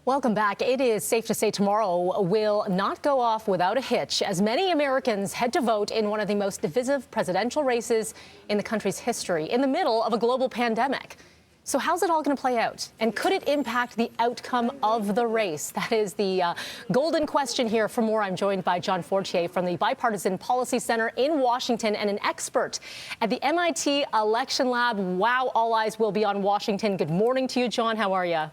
Welcome back. It is safe to say tomorrow will not go off without a hitch as many Americans head to vote in one of the most divisive presidential races in the country's history in the middle of a global pandemic. So how's it all going to play out? And could it impact the outcome of the race? That is the golden question here. For more, I'm joined by John Fortier from the Bipartisan Policy Centre in Washington and an expert at the MIT Election Lab. Wow, all eyes will be on Washington. Good morning to you, John. How are you?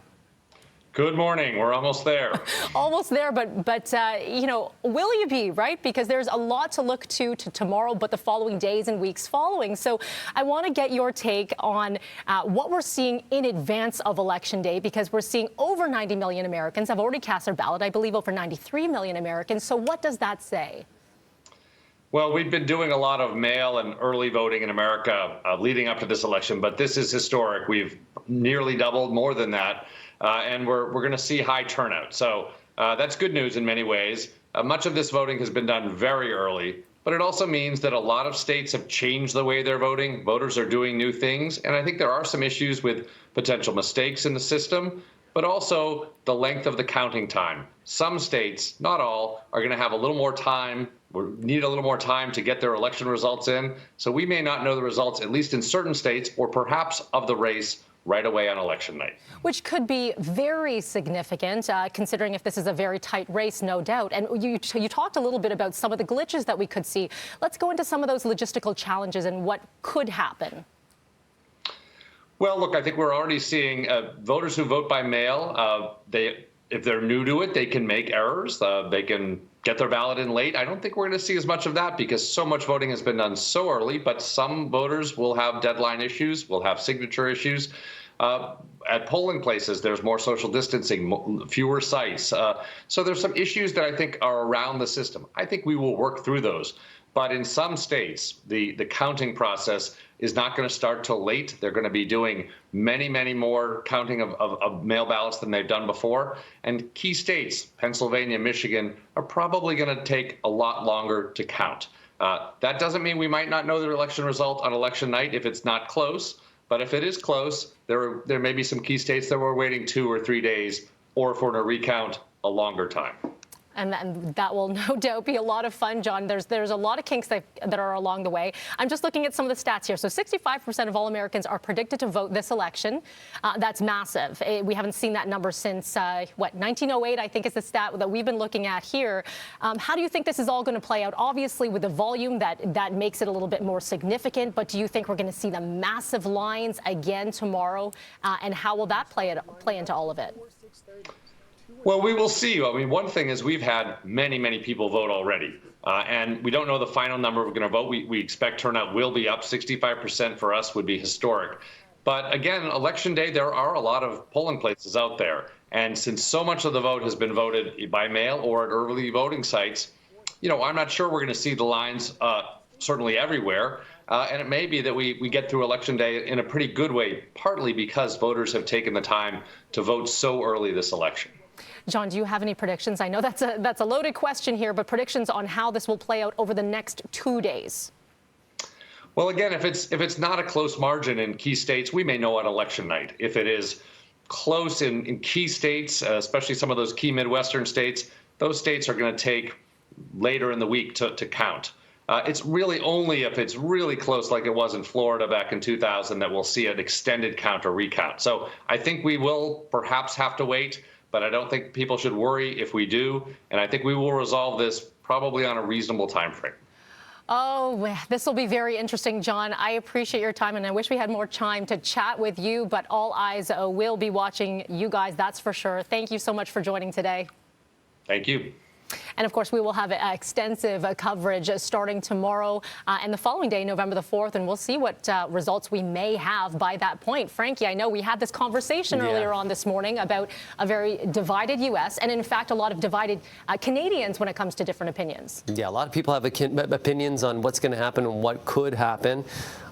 Good morning. We're almost there. Almost there, but you know, will you be, right? Because there's a lot to look to tomorrow, but the following days and weeks following. So I want to get your take on what we're seeing in advance of Election Day, because we're seeing over 90 million Americans have already cast their ballot. I believe over 93 million Americans. So what does that say? Well, we've been doing a lot of mail and early voting in America leading up to this election, but this is historic. We've nearly doubled, more than that. And we're going to see high turnout. So that's good news in many ways. Much of this voting has been done very early, but it also means that a lot of states have changed the way they're voting. Voters are doing new things. And I think there are some issues with potential mistakes in the system, but also the length of the counting time. Some states, not all, are going to have a little more time, or need a little more time to get their election results in. So we may not know the results, at least in certain states, or perhaps of the race, right away on election night. Which could be very significant, considering if this is a very tight race, no doubt. And you talked a little bit about some of the glitches that we could see. Let's go into some of those logistical challenges and what could happen. Well, look, I think we're already seeing voters who vote by mail, if they're new to it, they can make errors. They can get their ballot in late. I don't think we're going to see as much of that because so much voting has been done so early, but some voters will have deadline issues, will have signature issues. At polling places, there's more social distancing, fewer sites. So there's some issues that I think are around the system. I think we will work through those. But in some states, the counting process is not going to start till late. They're going to be doing many more counting of mail ballots than they've done before. And key states, Pennsylvania, Michigan, are probably going to take a lot longer to count. That doesn't mean we might not know the election result on election night if it's not close. But if it is close, there may be some key states that we're waiting 2 or 3 days, or if we're going to recount, a longer time. And that will no doubt be a lot of fun, John. There's a lot of kinks that are along the way. I'm just looking at some of the stats here. So 65% of all Americans are predicted to vote this election. That's massive. We haven't seen that number since, 1908, I think is the stat that we've been looking at here. How do you think this is all going to play out? Obviously, with the volume, that makes it a little bit more significant. But do you think we're going to see the massive lines again tomorrow? And how will that play into all of it? Well, we will see. I mean, one thing is we've had many people vote already, and we don't know the final number we're going to vote. We expect turnout will be up. 65% for us would be historic. But again, Election Day, there are a lot of polling places out there. And since so much of the vote has been voted by mail or at early voting sites, you know, I'm not sure we're going to see the lines certainly everywhere. And it may be that we get through Election Day in a pretty good way, partly because voters have taken the time to vote so early this election. John, do you have any predictions? I know that's a loaded question here, but predictions on how this will play out over the next 2 days. Well, again, if it's not a close margin in key states, we may know on election night. If it is close in key states, especially some of those key Midwestern states, those states are going to take later in the week to count. It's really only if it's really close, like it was in Florida back in 2000, that we'll see an extended count or recount. So I think we will perhaps have to wait, but I don't think people should worry if we do. And I think we will resolve this probably on a reasonable time frame. Oh, this will be very interesting, John. I appreciate your time, and I wish we had more time to chat with you, but all eyes will be watching you guys, that's for sure. Thank you so much for joining today. Thank you. And of course, we will have extensive coverage starting tomorrow and the following day, November the 4th, and we'll see what results we may have by that point. Frankie, I know we had this conversation earlier on this morning about a very divided U.S. and, in fact, a lot of divided Canadians when it comes to different opinions. Yeah, a lot of people have opinions on what's going to happen and what could happen.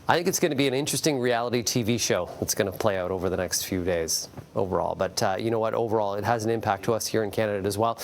I think it's going to be an interesting reality TV show that's going to play out over the next few days overall. But you know what? Overall, it has an impact to us here in Canada as well.